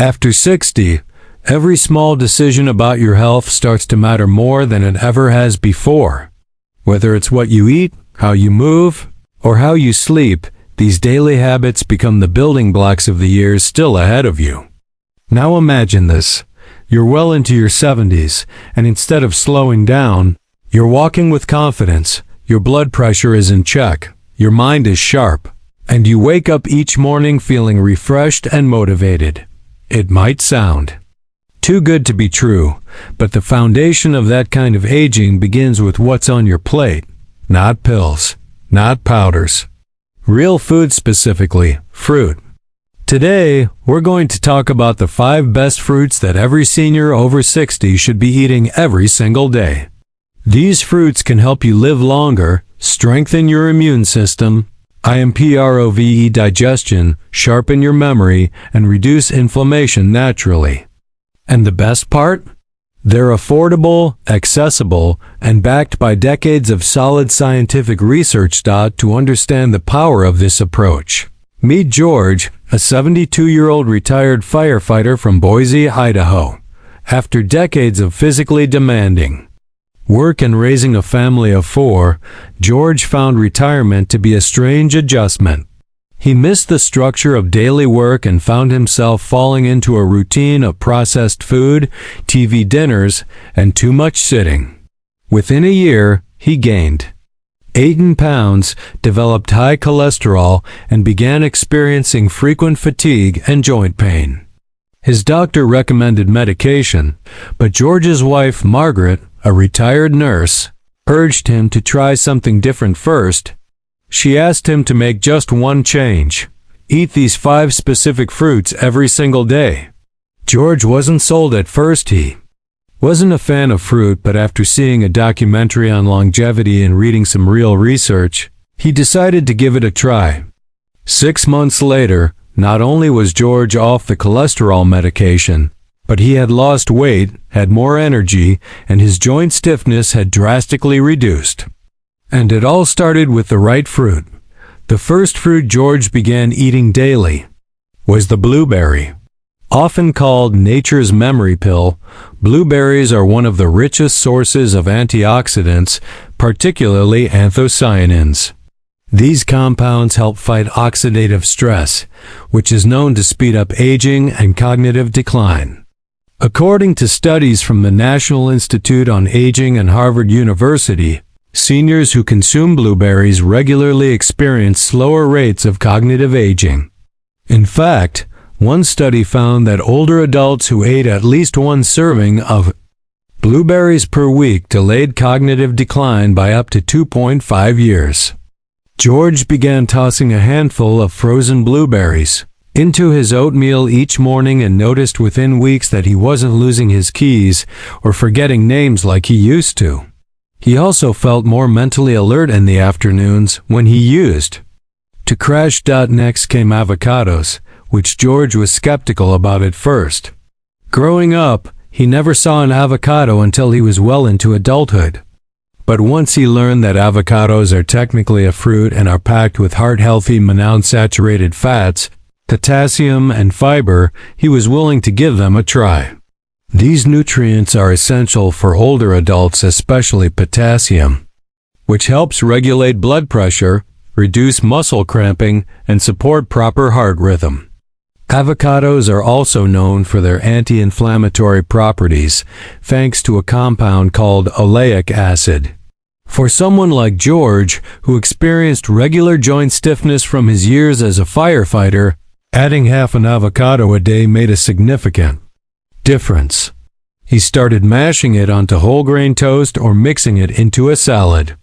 After 60, every small decision about your health starts to matter more than it ever has before. Whether it's what you eat, how you move, or how you sleep, these daily habits become the building blocks of the years still ahead of you. Now imagine this. You're well into your 70s, and instead of slowing down, you're walking with confidence, your blood pressure is in check, your mind is sharp, and you wake up each morning feeling refreshed and motivated. It might sound too good to be true, but the foundation of that kind of aging begins with what's on your plate. Not pills, not powders. Real food, specifically fruit. Today, we're going to talk about the 5 best fruits that every senior over 60 should be eating every single day. These fruits can help you live longer, strengthen your immune system, improve digestion, sharpen your memory, and reduce inflammation naturally. And the best part? They're affordable, accessible, and backed by decades of solid scientific research to understand the power of this approach. Meet George, a 72-year-old retired firefighter from Boise, Idaho. After decades of physically demanding work and raising a family of 4, George found retirement to be a strange adjustment. He missed the structure of daily work and found himself falling into a routine of processed food, TV dinners, and too much sitting. Within a year, he gained 18 pounds, developed high cholesterol, and began experiencing frequent fatigue and joint pain. His doctor recommended medication, but George's wife, Margaret, a retired nurse, urged him to try something different first. She asked him to make just one change: eat these 5 specific fruits every single day. George wasn't sold at first. He wasn't a fan of fruit, but after seeing a documentary on longevity and reading some real research, he decided to give it a try. 6 months later, not only was George off the cholesterol medication, but he had lost weight, had more energy, and his joint stiffness had drastically reduced. And it all started with the right fruit. The first fruit George began eating daily was the blueberry. Often called nature's memory pill, blueberries are one of the richest sources of antioxidants, particularly anthocyanins. These compounds help fight oxidative stress, which is known to speed up aging and cognitive decline. According to studies from the National Institute on Aging and Harvard University, seniors who consume blueberries regularly experience slower rates of cognitive aging. In fact, one study found that older adults who ate at least 1 serving of blueberries per week delayed cognitive decline by up to 2.5 years. George began tossing a handful of frozen blueberries into his oatmeal each morning and noticed within weeks that he wasn't losing his keys or forgetting names like he used to. He also felt more mentally alert in the afternoons when he used to crash. Next came avocados, which George was skeptical about at first. Growing up, he never saw an avocado until he was well into adulthood. But once he learned that avocados are technically a fruit and are packed with heart-healthy monounsaturated fats, potassium, and fiber, he was willing to give them a try. These nutrients are essential for older adults, especially potassium, which helps regulate blood pressure, reduce muscle cramping, and support proper heart rhythm. Avocados are also known for their anti-inflammatory properties, thanks to a compound called oleic acid. For someone like George, who experienced regular joint stiffness from his years as a firefighter, adding half an avocado a day made a significant difference. He started mashing it onto whole grain toast or mixing it into a salad.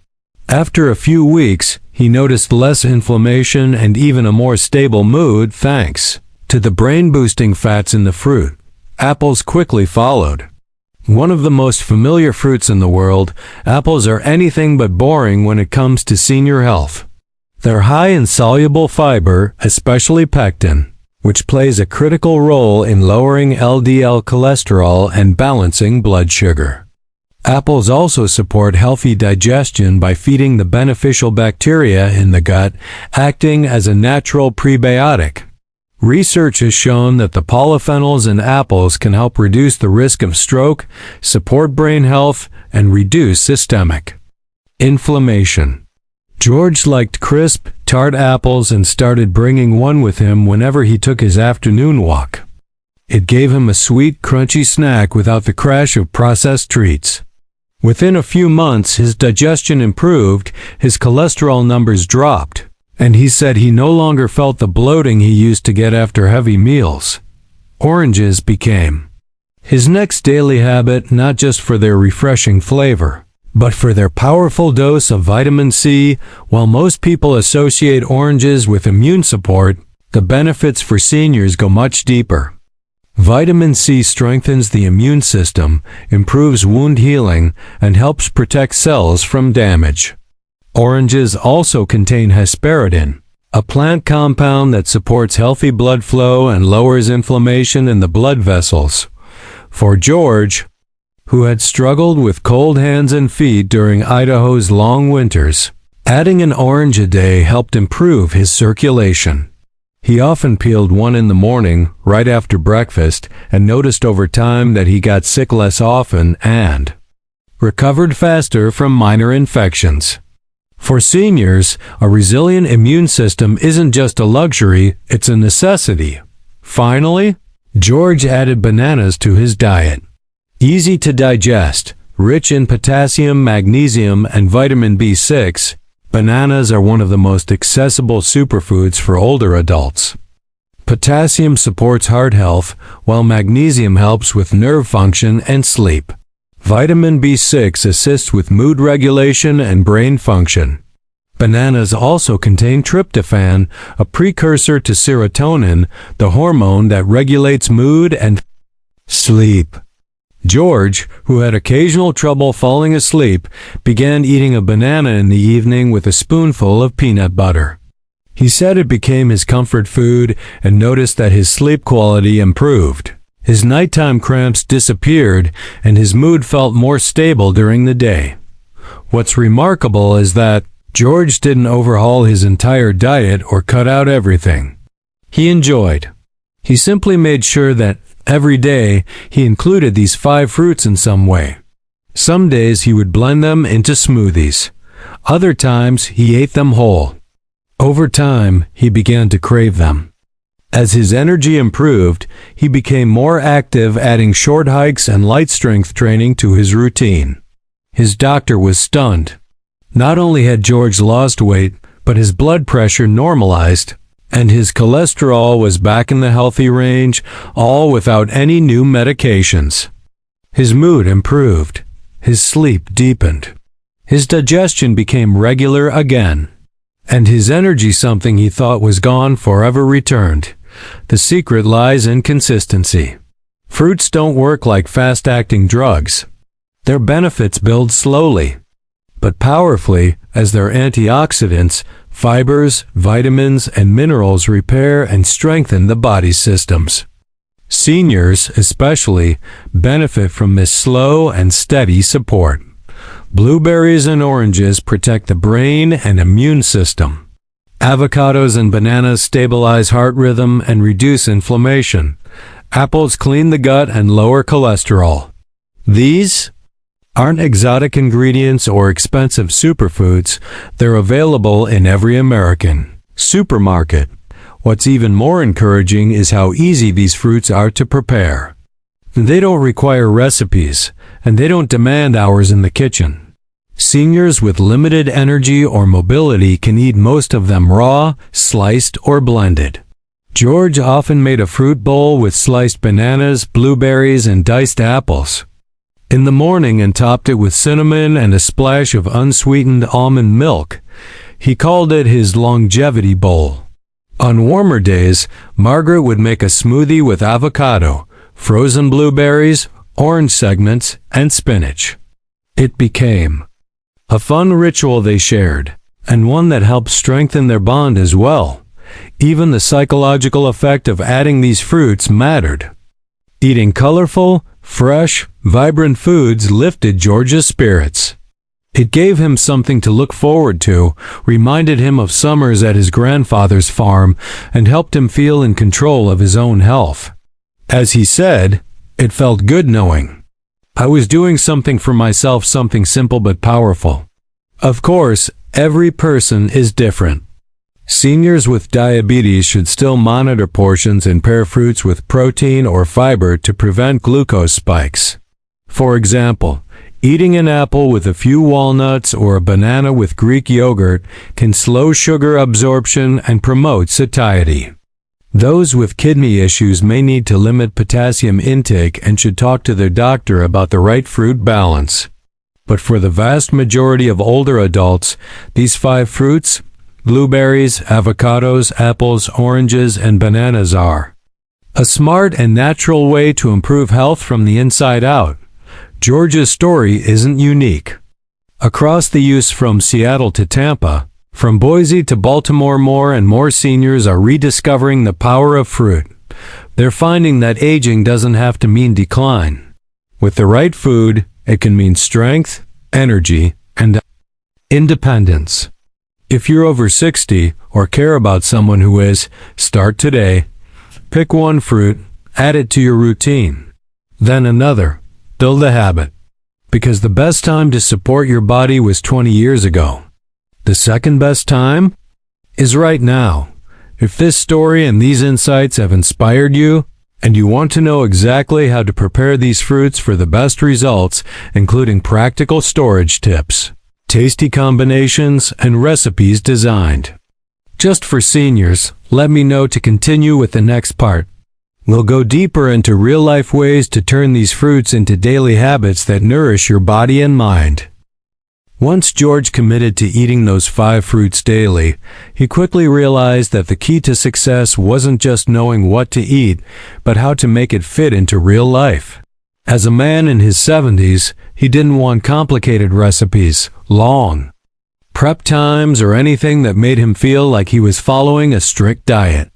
After a few weeks, he noticed less inflammation and even a more stable mood thanks to the brain-boosting fats in the fruit. Apples quickly followed. One of the most familiar fruits in the world, apples are anything but boring when it comes to senior health. They're high in soluble fiber, especially pectin, which plays a critical role in lowering LDL cholesterol and balancing blood sugar. Apples also support healthy digestion by feeding the beneficial bacteria in the gut, acting as a natural prebiotic. Research has shown that the polyphenols in apples can help reduce the risk of stroke, support brain health, and reduce systemic inflammation. George liked crisp, tart apples and started bringing one with him whenever he took his afternoon walk. It gave him a sweet, crunchy snack without the crash of processed treats. Within a few months, his digestion improved, his cholesterol numbers dropped, and he said he no longer felt the bloating he used to get after heavy meals. Oranges became his next daily habit, not just for their refreshing flavor, but for their powerful dose of vitamin C. While most people associate oranges with immune support, the benefits for seniors go much deeper. Vitamin C strengthens the immune system, improves wound healing, and helps protect cells from damage. Oranges also contain hesperidin, a plant compound that supports healthy blood flow and lowers inflammation in the blood vessels. For George, who had struggled with cold hands and feet during Idaho's long winters, adding an orange a day helped improve his circulation. He often peeled one in the morning, right after breakfast, and noticed over time that he got sick less often and recovered faster from minor infections. For seniors, a resilient immune system isn't just a luxury, it's a necessity. Finally, George added bananas to his diet. Easy to digest, rich in potassium, magnesium, and vitamin B6, bananas are one of the most accessible superfoods for older adults. Potassium supports heart health, while magnesium helps with nerve function and sleep. Vitamin B6 assists with mood regulation and brain function. Bananas also contain tryptophan, a precursor to serotonin, the hormone that regulates mood and sleep. George, who had occasional trouble falling asleep, began eating a banana in the evening with a spoonful of peanut butter. He said it became his comfort food and noticed that his sleep quality improved. His nighttime cramps disappeared and his mood felt more stable during the day. What's remarkable is that George didn't overhaul his entire diet or cut out everything he enjoyed. He simply made sure that every day he included these 5 fruits in some way. Some days he would blend them into smoothies. Other times he ate them whole. Over time, he began to crave them. As his energy improved, he became more active, adding short hikes and light strength training to his routine. His doctor was stunned. Not only had George lost weight, but his blood pressure normalized, and his cholesterol was back in the healthy range, all without any new medications. His mood improved. His sleep deepened. His digestion became regular again. And his energy, something he thought was gone, forever returned. The secret lies in consistency. Fruits don't work like fast-acting drugs. Their benefits build slowly, but powerfully, as their antioxidants, fibers, vitamins, and minerals repair and strengthen the body's systems. Seniors, especially, benefit from this slow and steady support. Blueberries and oranges protect the brain and immune system. Avocados and bananas stabilize heart rhythm and reduce inflammation. Apples clean the gut and lower cholesterol. These aren't exotic ingredients or expensive superfoods. They're available in every American supermarket. What's even more encouraging is how easy these fruits are to prepare. They don't require recipes, and they don't demand hours in the kitchen. Seniors with limited energy or mobility can eat most of them raw, sliced, or blended. George often made a fruit bowl with sliced bananas, blueberries, and diced apples in the morning and topped it with cinnamon and a splash of unsweetened almond milk. He called it his longevity bowl. On warmer days, Margaret would make a smoothie with avocado, frozen blueberries, orange segments, and spinach. It became a fun ritual they shared, and one that helped strengthen their bond as well. Even the psychological effect of adding these fruits mattered. Eating colorful, fresh, vibrant foods lifted George's spirits. It gave him something to look forward to, reminded him of summers at his grandfather's farm, and helped him feel in control of his own health. As he said, it felt good knowing I was doing something for myself, something simple but powerful. Of course, every person is different. Seniors with diabetes should still monitor portions and pair fruits with protein or fiber to prevent glucose spikes. For example, eating an apple with a few walnuts or a banana with Greek yogurt can slow sugar absorption and promote satiety. Those with kidney issues may need to limit potassium intake and should talk to their doctor about the right fruit balance. But for the vast majority of older adults, these 5 fruits, blueberries, avocados, apples, oranges, and bananas are a smart and natural way to improve health from the inside out. George's story isn't unique. Across the U.S. from Seattle to Tampa, from Boise to Baltimore, more and more seniors are rediscovering the power of fruit. They're finding that aging doesn't have to mean decline. With the right food, it can mean strength, energy, and independence. If you're over 60 or care about someone who is, start today. Pick one fruit, add it to your routine. Then another. Build a habit. Because the best time to support your body was 20 years ago. The second best time is right now. If this story and these insights have inspired you, and you want to know exactly how to prepare these fruits for the best results, including practical storage tips, tasty combinations, and recipes designed just for seniors, let me know to continue with the next part. We'll go deeper into real-life ways to turn these fruits into daily habits that nourish your body and mind. Once George committed to eating those 5 fruits daily, he quickly realized that the key to success wasn't just knowing what to eat, but how to make it fit into real life. As a man in his 70s, he didn't want complicated recipes, long prep times, or anything that made him feel like he was following a strict diet.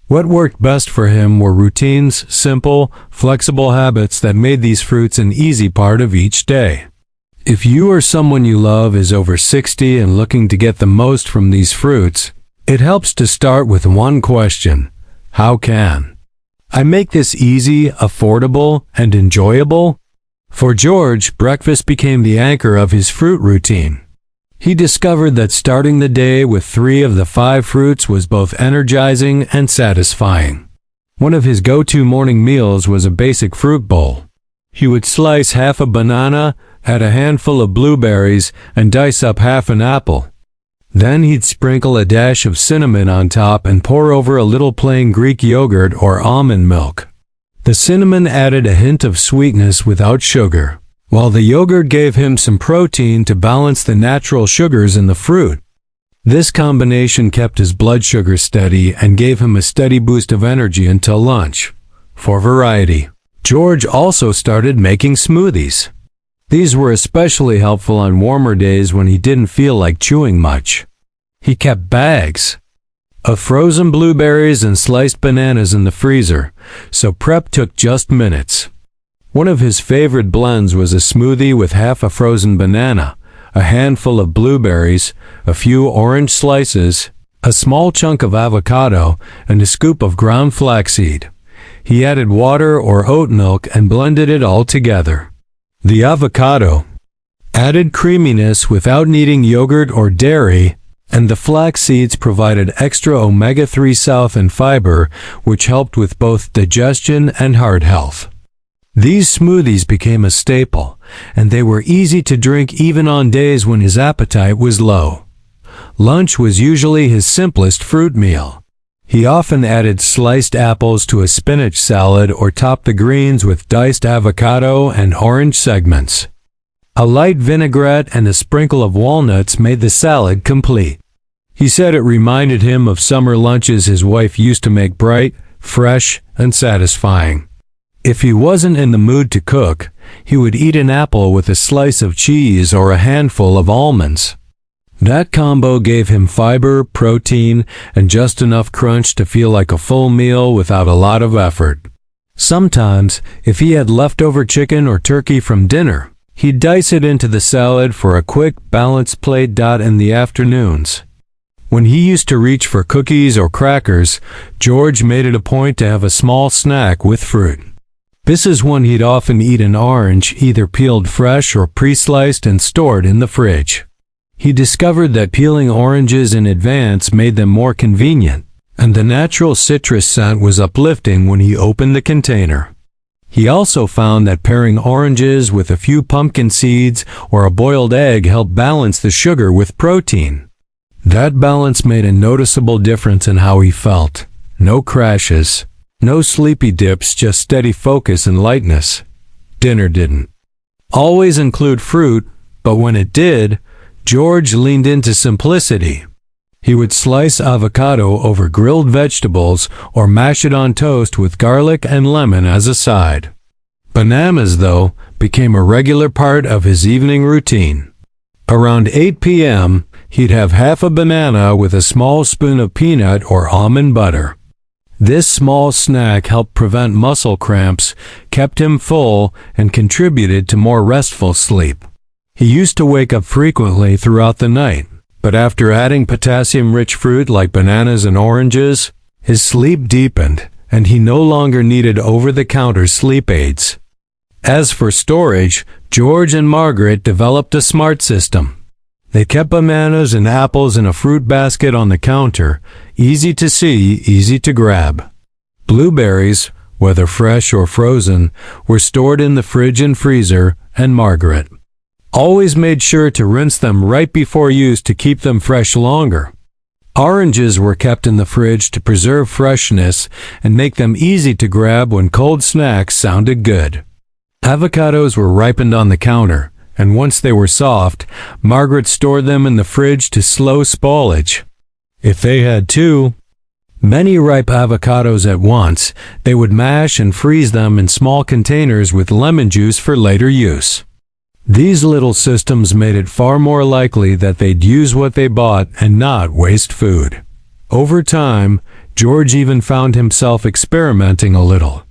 What worked best for him were routines, simple, flexible habits that made these fruits an easy part of each day. If you or someone you love is over 60 and looking to get the most from these fruits, it helps to start with one question: how can I make this easy, affordable, and enjoyable? For George, breakfast became the anchor of his fruit routine. He discovered that starting the day with 3 of the 5 fruits was both energizing and satisfying. One of his go-to morning meals was a basic fruit bowl. He would slice half a banana, add a handful of blueberries, and dice up half an apple. Then he'd sprinkle a dash of cinnamon on top and pour over a little plain Greek yogurt or almond milk. The cinnamon added a hint of sweetness without sugar, while the yogurt gave him some protein to balance the natural sugars in the fruit. This combination kept his blood sugar steady and gave him a steady boost of energy until lunch. For variety, George also started making smoothies. These were especially helpful on warmer days when he didn't feel like chewing much. He kept bags of frozen blueberries and sliced bananas in the freezer, so prep took just minutes. One of his favorite blends was a smoothie with half a frozen banana, a handful of blueberries, a few orange slices, a small chunk of avocado, and a scoop of ground flaxseed. He added water or oat milk and blended it all together. The avocado added creaminess without needing yogurt or dairy, and the flax seeds provided extra omega-3 south and fiber, which helped with both digestion and heart health. These smoothies became a staple, and they were easy to drink even on days when his appetite was low. Lunch was usually his simplest fruit meal. He often added sliced apples to a spinach salad or topped the greens with diced avocado and orange segments. A light vinaigrette and a sprinkle of walnuts made the salad complete. He said it reminded him of summer lunches his wife used to make, bright, fresh, and satisfying. If he wasn't in the mood to cook, he would eat an apple with a slice of cheese or a handful of almonds. That combo gave him fiber, protein, and just enough crunch to feel like a full meal without a lot of effort. Sometimes, if he had leftover chicken or turkey from dinner, He'd dice it into the salad for a quick, balanced plate. In the afternoons, when he used to reach for cookies or crackers, George made it a point to have a small snack with fruit. This is when he'd often eat an orange, either peeled fresh or pre-sliced and stored in the fridge. He discovered that peeling oranges in advance made them more convenient, and the natural citrus scent was uplifting when he opened the container. He also found that pairing oranges with a few pumpkin seeds or a boiled egg helped balance the sugar with protein. That balance made a noticeable difference in how he felt. No crashes, no sleepy dips, just steady focus and lightness. Dinner didn't always include fruit, but when it did, George leaned into simplicity. He would slice avocado over grilled vegetables or mash it on toast with garlic and lemon as a side. Bananas, though, became a regular part of his evening routine. Around 8 p.m., he'd have half a banana with a small spoon of peanut or almond butter. This small snack helped prevent muscle cramps, kept him full, and contributed to more restful sleep. He used to wake up frequently throughout the night, but after adding potassium-rich fruit like bananas and oranges, his sleep deepened, and he no longer needed over-the-counter sleep aids. As for storage, George and Margaret developed a smart system. They kept bananas and apples in a fruit basket on the counter, easy to see, easy to grab. Blueberries, whether fresh or frozen, were stored in the fridge and freezer, and Margaret always made sure to rinse them right before use to keep them fresh longer. Oranges were kept in the fridge to preserve freshness and make them easy to grab when cold snacks sounded good. Avocados were ripened on the counter, and once they were soft, Margaret stored them in the fridge to slow spoilage. If they had many ripe avocados at once, they would mash and freeze them in small containers with lemon juice for later use. These little systems made it far more likely that they'd use what they bought and not waste food. Over time, George even found himself experimenting a little.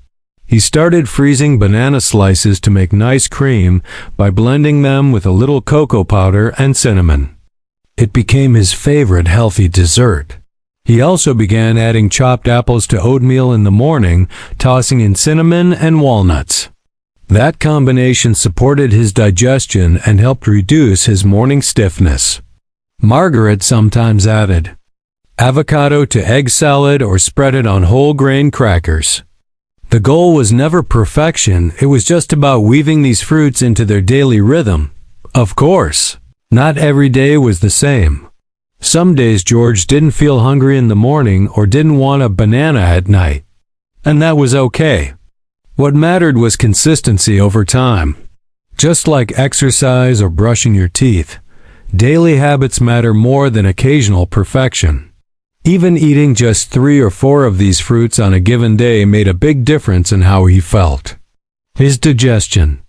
He started freezing banana slices to make nice cream by blending them with a little cocoa powder and cinnamon. It became his favorite healthy dessert. He also began adding chopped apples to oatmeal in the morning, tossing in cinnamon and walnuts. That combination supported his digestion and helped reduce his morning stiffness. Margaret sometimes added avocado to egg salad or spread it on whole grain crackers. The goal was never perfection, it was just about weaving these fruits into their daily rhythm. Of course, not every day was the same. Some days George didn't feel hungry in the morning or didn't want a banana at night. And that was okay. What mattered was consistency over time. Just like exercise or brushing your teeth, daily habits matter more than occasional perfection. Even eating just 3 or 4 of these fruits on a given day made a big difference in how he felt. His digestion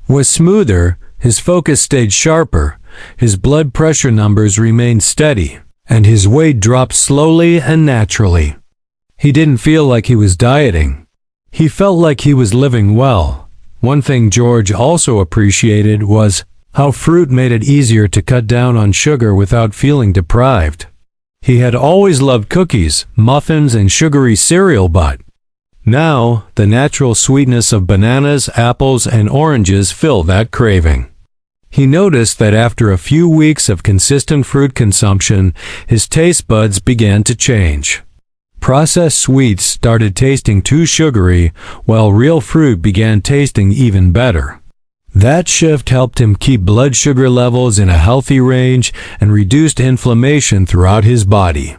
was smoother, his focus stayed sharper, his blood pressure numbers remained steady, and his weight dropped slowly and naturally. He didn't feel like he was dieting. He felt like he was living well. One thing George also appreciated was how fruit made it easier to cut down on sugar without feeling deprived. He had always loved cookies, muffins, and sugary cereal, but now the natural sweetness of bananas, apples, and oranges filled that craving. He noticed that after a few weeks of consistent fruit consumption, his taste buds began to change. Processed sweets started tasting too sugary, while real fruit began tasting even better. That shift helped him keep blood sugar levels in a healthy range and reduced inflammation throughout his body.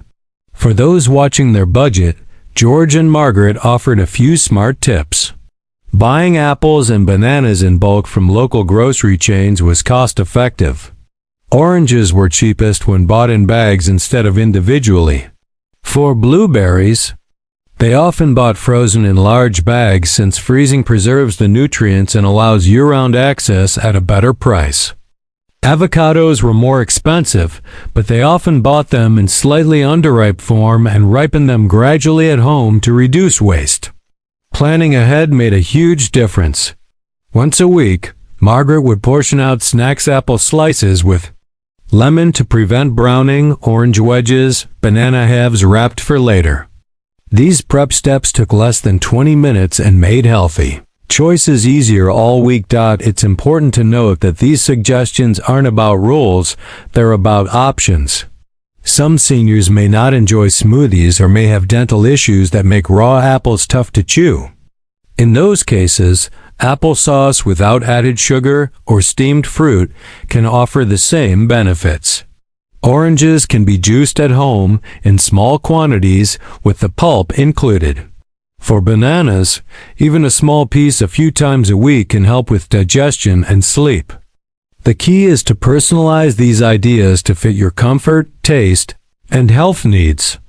For those watching their budget, George and Margaret offered a few smart tips. Buying apples and bananas in bulk from local grocery chains was cost-effective. Oranges were cheapest when bought in bags instead of individually. For blueberries, they often bought frozen in large bags since freezing preserves the nutrients and allows year-round access at a better price. Avocados were more expensive, but they often bought them in slightly underripe form and ripened them gradually at home to reduce waste. Planning ahead made a huge difference. Once a week, Margaret would portion out snacks apple slices with lemon to prevent browning, orange wedges, banana halves wrapped for later. These prep steps took less than 20 minutes and made healthy choices easier all week. It's important to note that these suggestions aren't about rules, they're about options. Some seniors may not enjoy smoothies or may have dental issues that make raw apples tough to chew. In those cases, applesauce without added sugar or steamed fruit can offer the same benefits. Oranges can be juiced at home in small quantities with the pulp included. For bananas, even a small piece a few times a week can help with digestion and sleep. The key is to personalize these ideas to fit your comfort, taste, and health needs.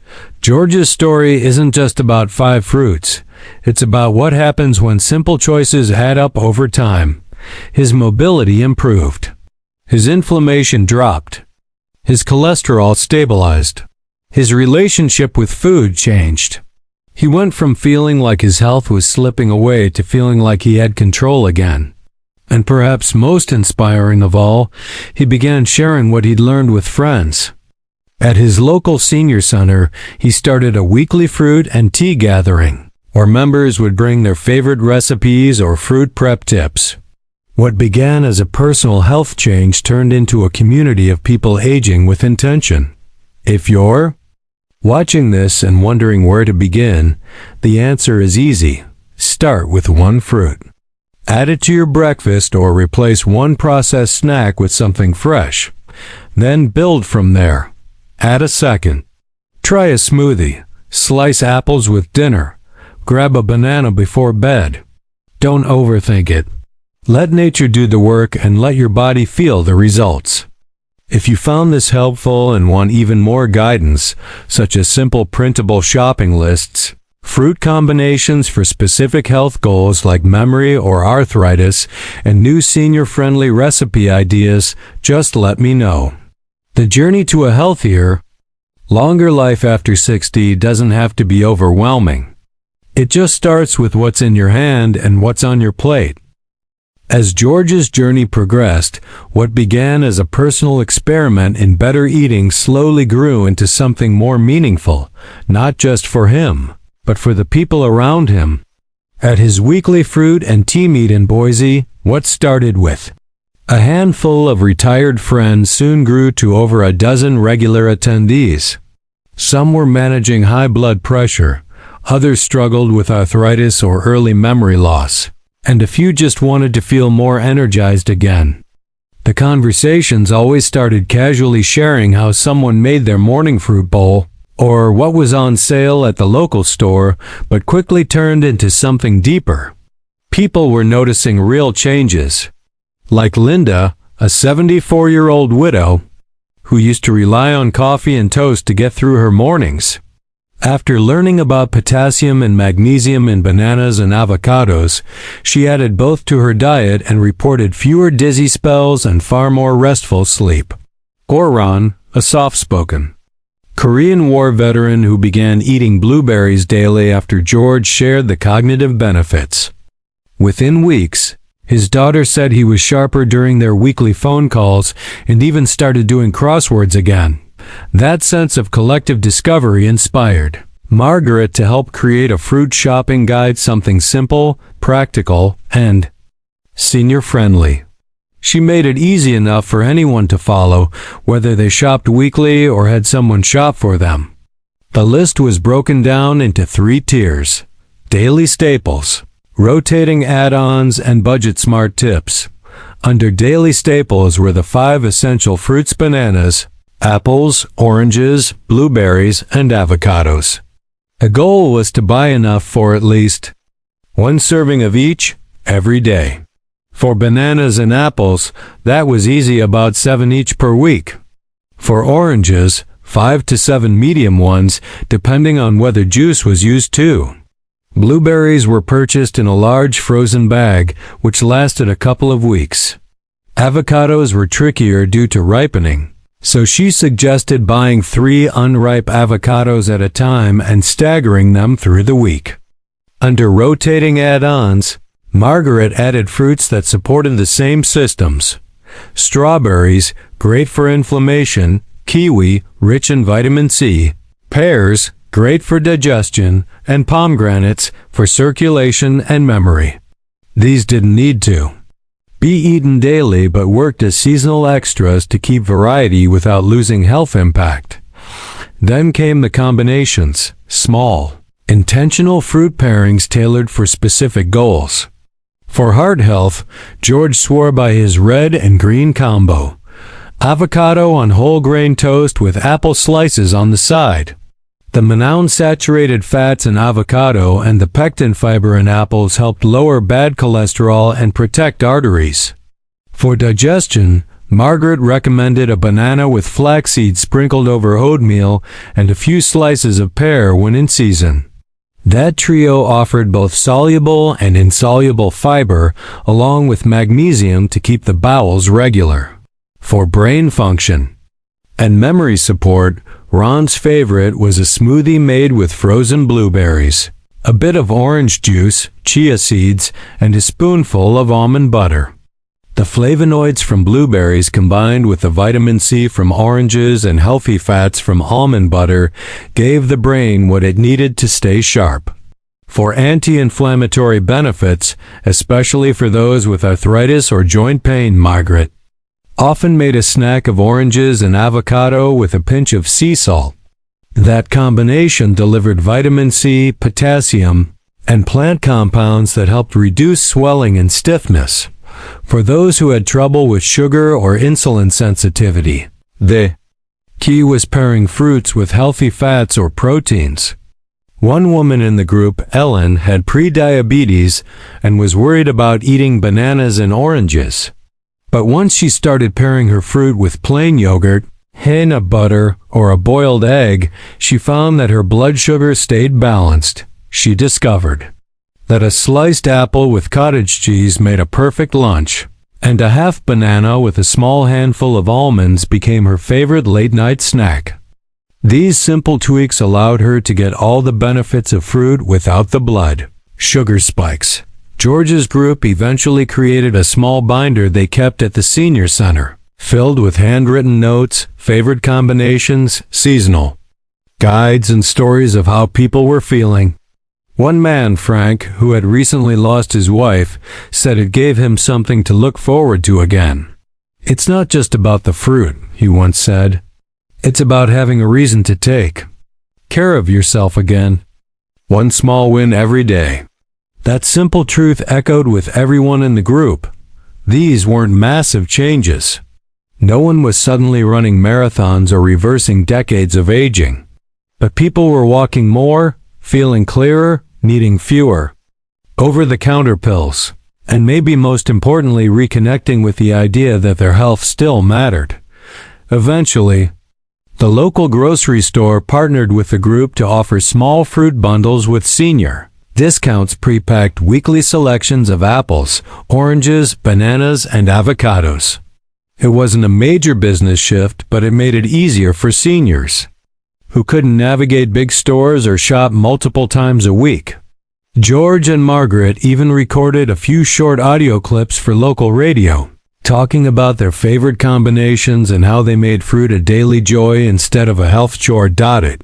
George's story isn't just about 5 fruits. It's about what happens when simple choices add up over time. His mobility improved. His inflammation dropped. His cholesterol stabilized. His relationship with food changed. He went from feeling like his health was slipping away to feeling like he had control again. And perhaps most inspiring of all, he began sharing what he'd learned with friends. At his local senior center, he started a weekly fruit and tea gathering, where members would bring their favorite recipes or fruit prep tips. What began as a personal health change turned into a community of people aging with intention. If you're watching this and wondering where to begin, the answer is easy. Start with 1 fruit. Add it to your breakfast or replace one processed snack with something fresh. Then build from there. Add a second. Try a smoothie. Slice apples with dinner. Grab a banana before bed. Don't overthink it. Let nature do the work and let your body feel the results. If you found this helpful and want even more guidance, such as simple printable shopping lists, fruit combinations for specific health goals like memory or arthritis, and new senior-friendly recipe ideas, just let me know. The journey to a healthier, longer life after 60 doesn't have to be overwhelming. It just starts with what's in your hand and what's on your plate. As George's journey progressed, what began as a personal experiment in better eating slowly grew into something more meaningful, not just for him, but for the people around him. At his weekly fruit and tea meet in Boise, what started with a handful of retired friends soon grew to over a dozen regular attendees. Some were managing high blood pressure, others struggled with arthritis or early memory loss, and a few just wanted to feel more energized again. The conversations always started casually sharing how someone made their morning fruit bowl, or what was on sale at the local store, but quickly turned into something deeper. People were noticing real changes. Like Linda, a 74-year-old widow, who used to rely on coffee and toast to get through her mornings. After learning about potassium and magnesium in bananas and avocados, she added both to her diet and reported fewer dizzy spells and far more restful sleep. Goran, a soft-spoken Korean War veteran who began eating blueberries daily after George shared the cognitive benefits. Within weeks, his daughter said he was sharper during their weekly phone calls and even started doing crosswords again. That sense of collective discovery inspired Margaret to help create a fruit shopping guide, something simple, practical, and senior-friendly. She made it easy enough for anyone to follow, whether they shopped weekly or had someone shop for them. The list was broken down into 3 tiers: daily staples, rotating add-ons, and budget-smart tips. Under daily staples were the 5 essential fruits: bananas, apples, oranges, blueberries, and avocados. The goal was to buy enough for at least 1 serving of each every day. For bananas and apples, that was easy, about 7 each per week. For oranges, 5 to 7 medium ones, depending on whether juice was used too. Blueberries were purchased in a large frozen bag, which lasted a couple of weeks. Avocados were trickier due to ripening, so she suggested buying 3 unripe avocados at a time and staggering them through the week. Under rotating add-ons, Margaret added fruits that supported the same systems. Strawberries, great for inflammation, kiwi, rich in vitamin C, pears, great for digestion, and pomegranates for circulation and memory. These didn't need to be eaten daily but worked as seasonal extras to keep variety without losing health impact. Then came the combinations, small, intentional fruit pairings tailored for specific goals. For heart health, George swore by his red and green combo. Avocado on whole grain toast with apple slices on the side. The monounsaturated fats in avocado and the pectin fiber in apples helped lower bad cholesterol and protect arteries. For digestion, Margaret recommended a banana with flaxseed sprinkled over oatmeal and a few slices of pear when in season. That trio offered both soluble and insoluble fiber, along with magnesium to keep the bowels regular. For brain function and memory support, Ron's favorite was a smoothie made with frozen blueberries, a bit of orange juice, chia seeds, and a spoonful of almond butter. The flavonoids from blueberries combined with the vitamin C from oranges and healthy fats from almond butter gave the brain what it needed to stay sharp. For anti-inflammatory benefits, especially for those with arthritis or joint pain, Margaret often made a snack of oranges and avocado with a pinch of sea salt. That combination delivered vitamin C, potassium, and plant compounds that helped reduce swelling and stiffness. For those who had trouble with sugar or insulin sensitivity, the key was pairing fruits with healthy fats or proteins. One woman in the group, Ellen, had pre-diabetes and was worried about eating bananas and oranges. But once she started pairing her fruit with plain yogurt, peanut butter, or a boiled egg, she found that her blood sugar stayed balanced. She discovered that a sliced apple with cottage cheese made a perfect lunch, and a half banana with a small handful of almonds became her favorite late-night snack. These simple tweaks allowed her to get all the benefits of fruit without the blood sugar spikes. George's group eventually created a small binder they kept at the senior center, filled with handwritten notes, favorite combinations, seasonal guides, and stories of how people were feeling. One man, Frank, who had recently lost his wife, said it gave him something to look forward to again. "It's not just about the fruit," he once said. "It's about having a reason to take care of yourself again. One small win every day." That simple truth echoed with everyone in the group. These weren't massive changes. No one was suddenly running marathons or reversing decades of aging. But people were walking more, feeling clearer, needing fewer over-the-counter pills, and maybe most importantly reconnecting with the idea that their health still mattered. Eventually, the local grocery store partnered with the group to offer small fruit bundles with senior discounts, pre-packed weekly selections of apples, oranges, bananas, and avocados. It wasn't a major business shift, but it made it easier for seniors who couldn't navigate big stores or shop multiple times a week. George and Margaret even recorded a few short audio clips for local radio, talking about their favorite combinations and how they made fruit a daily joy instead of a health chore. It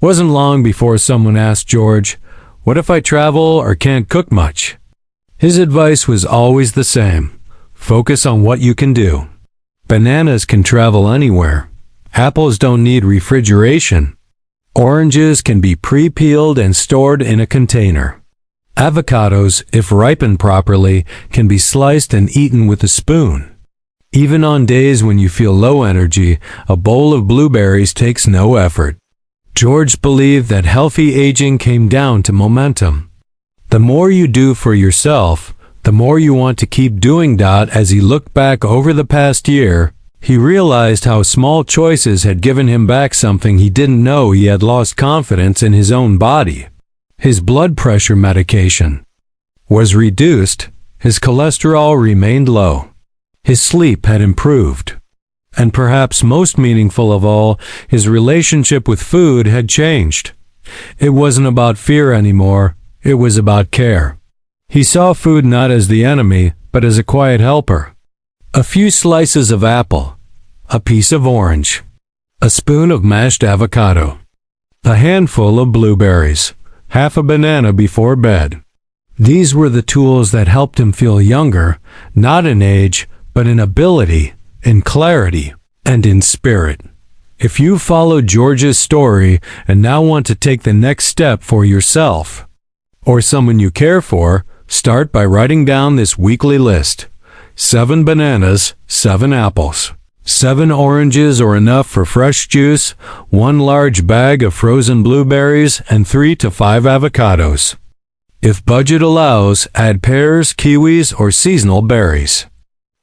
wasn't long before someone asked George, "What if I travel or can't cook much?" His advice was always the same: focus on what you can do. Bananas can travel anywhere. Apples don't need refrigeration. Oranges can be pre-peeled and stored in a container. Avocados, if ripened properly, can be sliced and eaten with a spoon. Even on days when you feel low energy, a bowl of blueberries takes no effort. George believed that healthy aging came down to momentum. The more you do for yourself, the more you want to keep doing. As he looked back over the past year, he realized how small choices had given him back something he didn't know. He had lost confidence in his own body. His blood pressure medication was reduced, his cholesterol remained low, his sleep had improved, and perhaps most meaningful of all, his relationship with food had changed. It wasn't about fear anymore, it was about care. He saw food not as the enemy, but as a quiet helper. A few slices of apple, a piece of orange, a spoon of mashed avocado, a handful of blueberries, half a banana before bed. These were the tools that helped him feel younger, not in age, but in ability, in clarity, and in spirit. If you followed George's story and now want to take the next step for yourself, or someone you care for, start by writing down this weekly list. 7 bananas, 7 apples. 7 oranges or enough for fresh juice, 1 large bag of frozen blueberries, and 3 to 5 avocados. If budget allows, add pears, kiwis, or seasonal berries.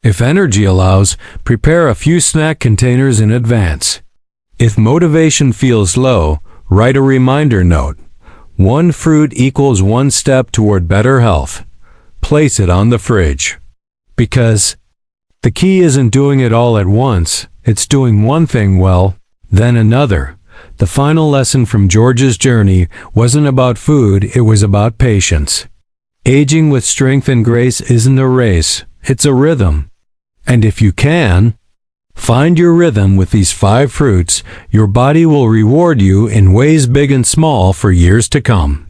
If energy allows, prepare a few snack containers in advance. If motivation feels low, write a reminder note. 1 fruit equals 1 step toward better health. Place it on the fridge. Because the key isn't doing it all at once, it's doing one thing well, then another. The final lesson from George's journey wasn't about food, it was about patience. Aging with strength and grace isn't a race, it's a rhythm. And if you can find your rhythm with these 5 fruits, your body will reward you in ways big and small for years to come.